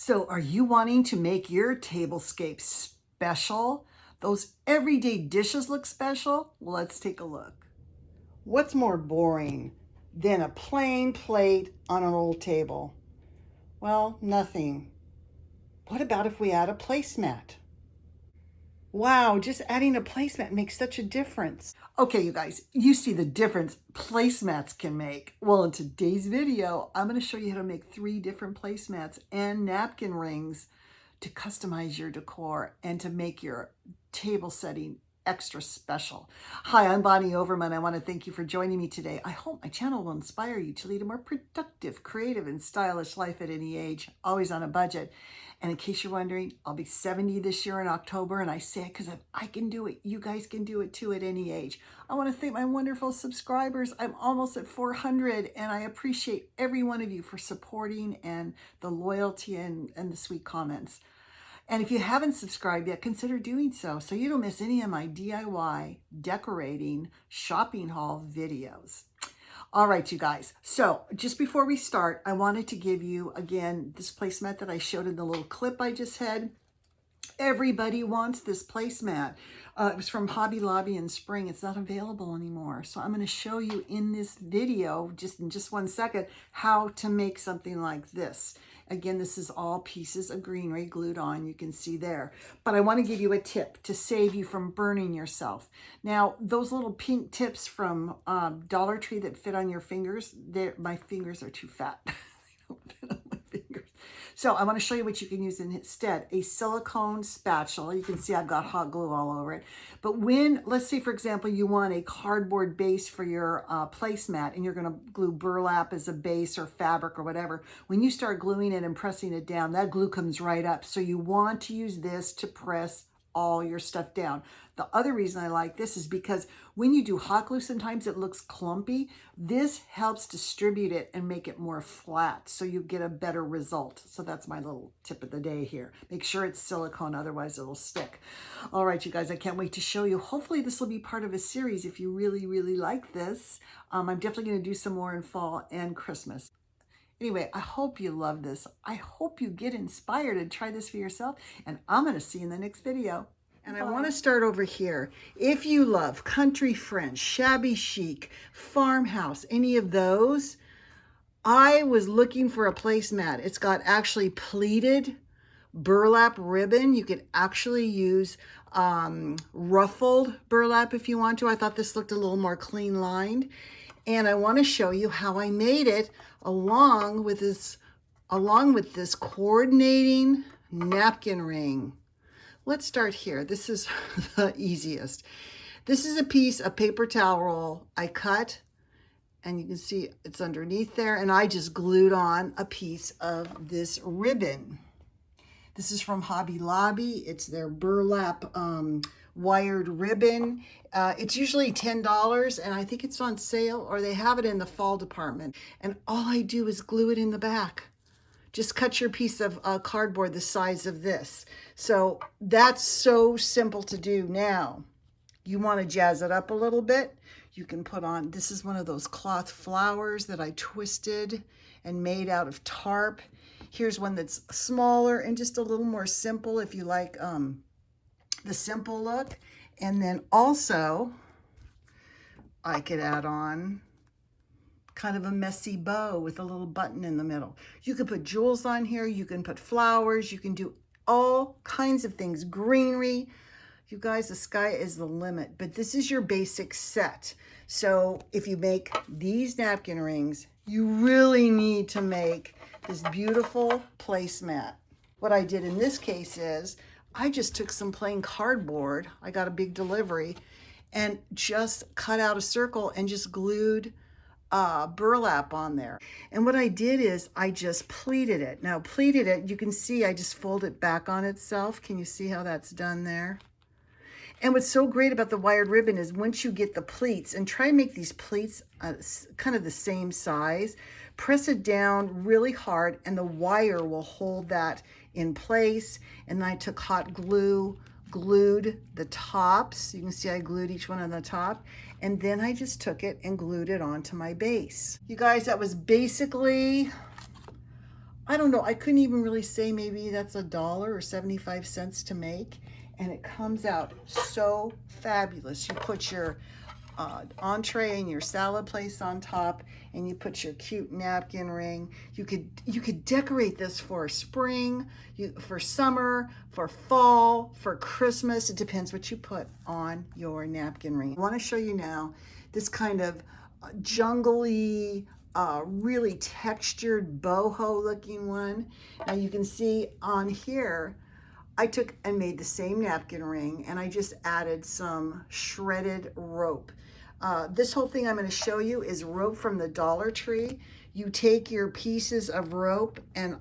So are you wanting to make your tablescape special? Those everyday dishes look special? Well, let's take a look. What's more boring than a plain plate on an old table? Well, nothing. What about if we add a placemat? Wow, just adding a placemat makes such a difference. Okay, you guys, you see the difference placemats can make. Well, in today's video, I'm going to show you how to make 3 different placemats and napkin rings to customize your decor and to make your table setting extra special. Hi, I'm Bonnie Overman. I want to thank you for joining me today. I hope my channel will inspire you to lead a more productive, creative, and stylish life at any age, always on a budget. And in case you're wondering, I'll be 70 this year in October, and I say it because if I can do it, you guys can do it too at any age. I want to thank my wonderful subscribers. I'm almost at 400, and I appreciate every one of you for supporting and the loyalty and the sweet comments. And if you haven't subscribed yet, consider doing so you don't miss any of my DIY, decorating, shopping haul videos. All right, you guys. So just before we start, I wanted to give you, again, this placemat that I showed in the little clip I just had. Everybody wants this placemat. It was from Hobby Lobby in spring. It's not available anymore. So I'm going to show you in this video, just in just 1 second, how to make something like this. Again, this is all pieces of greenery glued on, you can see there. But I want to give you a tip to save you from burning yourself. Now, those little pink tips from Dollar Tree that fit on your fingers, my fingers are too fat. They don't fit on my fingers. So I want to show you what you can use instead. A silicone spatula. You can see I've got hot glue all over it. But when, let's say for example, you want a cardboard base for your placemat and you're going to glue burlap as a base or fabric or whatever, when you start gluing it and pressing it down, that glue comes right up. So you want to use this to press all your stuff down. The other reason I like this is because when you do hot glue, sometimes it looks clumpy. This helps distribute it and make it more flat so you get a better result. So that's my little tip of the day here. Make sure it's silicone, otherwise it'll stick. All right, you guys, I can't wait to show you. Hopefully this will be part of a series if you really, really like this. I'm definitely going to do some more in fall and Christmas. Anyway, I hope you love this. I hope you get inspired and try this for yourself. And I'm going to see you in the next video. And I want to start over here. If you love country French, shabby chic, farmhouse, any of those, I was looking for a placemat. It's got actually pleated burlap ribbon. You could actually use ruffled burlap if you want to. I thought this looked a little more clean lined. And I want to show you how I made it along with this coordinating napkin ring. Let's start here. This is the easiest. This is a piece of paper towel roll I cut, and you can see it's underneath there, and I just glued on a piece of this ribbon. This is from Hobby Lobby. It's their burlap wired ribbon. It's usually $10, and I think it's on sale, or they have it in the fall department. And all I do is glue it in the back. Just cut your piece of cardboard the size of this. So that's so simple to do. Now, you want to jazz it up a little bit. You can put on, this is one of those cloth flowers that I twisted and made out of tarp. Here's one that's smaller and just a little more simple if you like the simple look. And then also I could add on kind of a messy bow with a little button in the middle. You can put jewels on here. You can put flowers. You can do all kinds of things. Greenery. You guys, the sky is the limit. But this is your basic set. So if you make these napkin rings, you really need to make this beautiful placemat. What I did in this case is I just took some plain cardboard. I got a big delivery and just cut out a circle and just glued burlap on there. And what I did is I just pleated it. Now pleated it, you can see I just fold it back on itself. Can you see how that's done there? And what's so great about the wired ribbon is once you get the pleats, and try and make these pleats kind of the same size, press it down really hard and the wire will hold that in place. And then I took hot glue, glued the tops. You can see I glued each one on the top. And then I just took it and glued it onto my base. You guys, that was basically I don't know, I couldn't even really say, maybe that's $1 or 75 cents to make. And it comes out so fabulous. You put your entree and your salad place on top, and you put your cute napkin ring. You could decorate this for spring, for summer, for fall, for Christmas. It depends what you put on your napkin ring. I want to show you now this kind of jungly, really textured boho looking one. Now you can see on here, I took and made the same napkin ring, and I just added some shredded rope. This whole thing I'm going to show you is rope from the Dollar Tree. You take your pieces of rope, and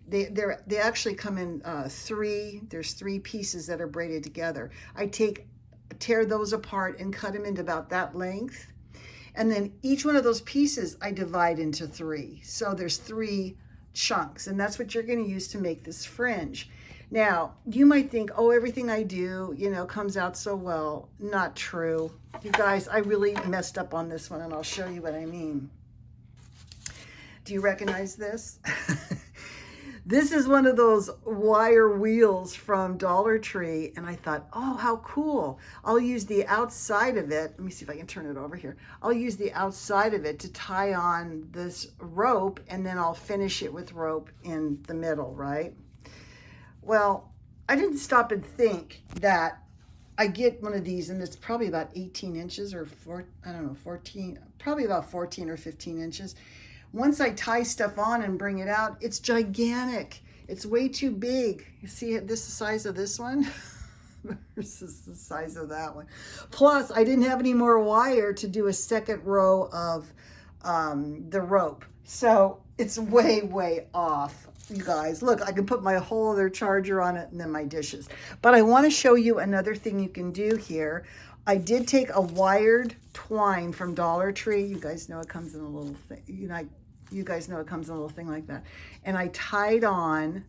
they actually come in there's 3 pieces that are braided together. I tear those apart and cut them into about that length. And then each one of those pieces I divide into 3. So there's 3 chunks, and that's what you're going to use to make this fringe. Now, you might think, oh, everything I do, comes out so well. Not true. You guys, I really messed up on this one, and I'll show you what I mean. Do you recognize this? This is one of those wire wheels from Dollar Tree, and I thought, oh, how cool. I'll use the outside of it. Let me see if I can turn it over here. I'll use the outside of it to tie on this rope, and then I'll finish it with rope in the middle, right? Well, I didn't stop and think that I get one of these, and it's probably about 18 inches or 14, probably about 14 or 15 inches. Once I tie stuff on and bring it out, it's gigantic. It's way too big. You see this the size of this one versus the size of that one. Plus, I didn't have any more wire to do a second row of the rope. So it's way, way off. You guys, look, I can put my whole other charger on it and then my dishes. But I want to show you another thing you can do here. I did take a wired twine from Dollar Tree. You guys know it comes in a little thing. You guys know it comes in a little thing like that. And I tied on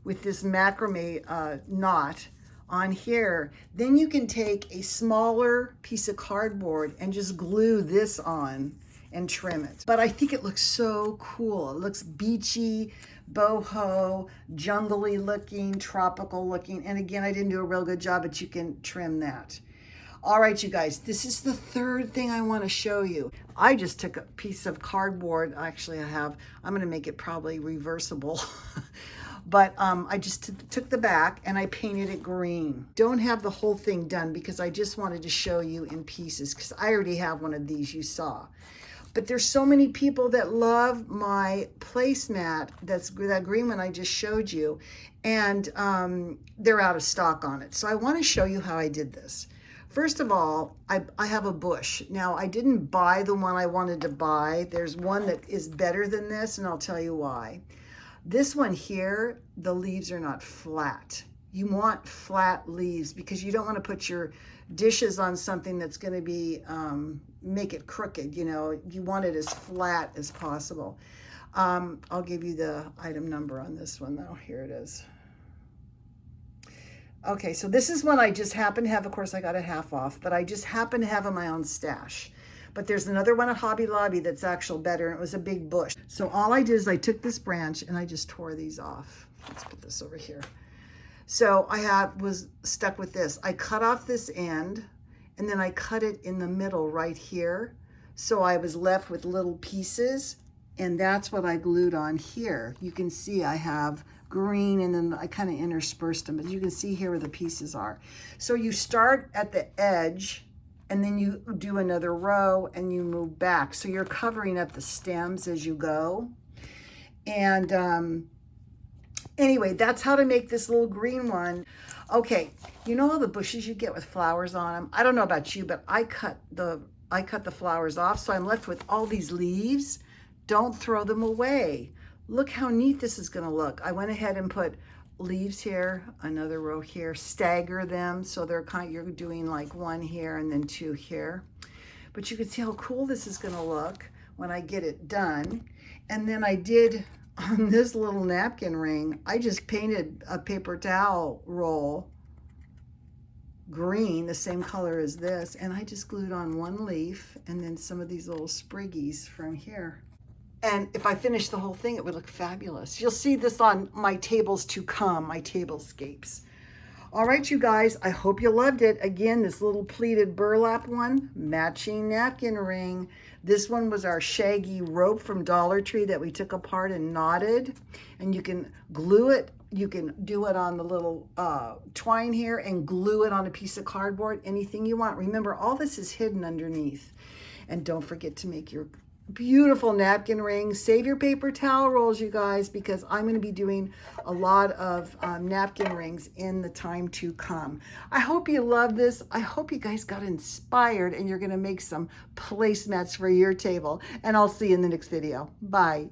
with this macrame knot on here. Then you can take a smaller piece of cardboard and just glue this on and trim it. But I think it looks so cool. It looks beachy, boho, jungly looking, tropical looking. And again, I didn't do a real good job, but you can trim that. All right, you guys, this is the third thing I want to show you. I just took a piece of cardboard. Actually, I'm going to make it probably reversible. But I just took the back and I painted it green. Don't have the whole thing done because I just wanted to show you in pieces, because I already have one of these you saw. But there's so many people that love my placemat, that green one I just showed you, and they're out of stock on it. So I want to show you how I did this. First of all, I have a bush. Now, I didn't buy the one I wanted to buy. There's one that is better than this, and I'll tell you why. This one here, the leaves are not flat. You want flat leaves because you don't want to put your dishes on something that's going to be make it crooked. You want it as flat as possible. I'll give you the item number on this one though. Here it is. Okay, so this is one I just happen to have. Of course, I got it half off, but I just happen to have in my own stash. But there's another one at Hobby Lobby that's actually better, and it was a big bush. So all I did is I took this branch and I just tore these off. Let's put this over here. So I was stuck with this. I cut off this end, and then I cut it in the middle right here. So I was left with little pieces, and that's what I glued on here. You can see I have green, and then I kind of interspersed them, but you can see here where the pieces are. So you start at the edge, and then you do another row, and you move back. So you're covering up the stems as you go. And anyway, that's how to make this little green one. Okay, you know all the bushes you get with flowers on them? I don't know about you, but I cut the flowers off, so I'm left with all these leaves. Don't throw them away. Look how neat this is gonna look. I went ahead and put leaves here, another row here, stagger them so you're doing like one here and then 2 here. But you can see how cool this is gonna look when I get it done. And then I did on this little napkin ring, I just painted a paper towel roll green, the same color as this, and I just glued on one leaf and then some of these little spriggies from here. And if I finish the whole thing, it would look fabulous. You'll see this on my tables to come, my tablescapes. All right, you guys, I hope you loved it. Again, this little pleated burlap one, matching napkin ring. This one was our shaggy rope from Dollar Tree that we took apart and knotted. And you can glue it. You can do it on the little twine here and glue it on a piece of cardboard, anything you want. Remember, all this is hidden underneath. And don't forget to make your beautiful napkin rings. Save your paper towel rolls, you guys, because I'm going to be doing a lot of napkin rings in the time to come. I hope you love this. I hope you guys got inspired and you're going to make some placemats for your table. And I'll see you in the next video. Bye.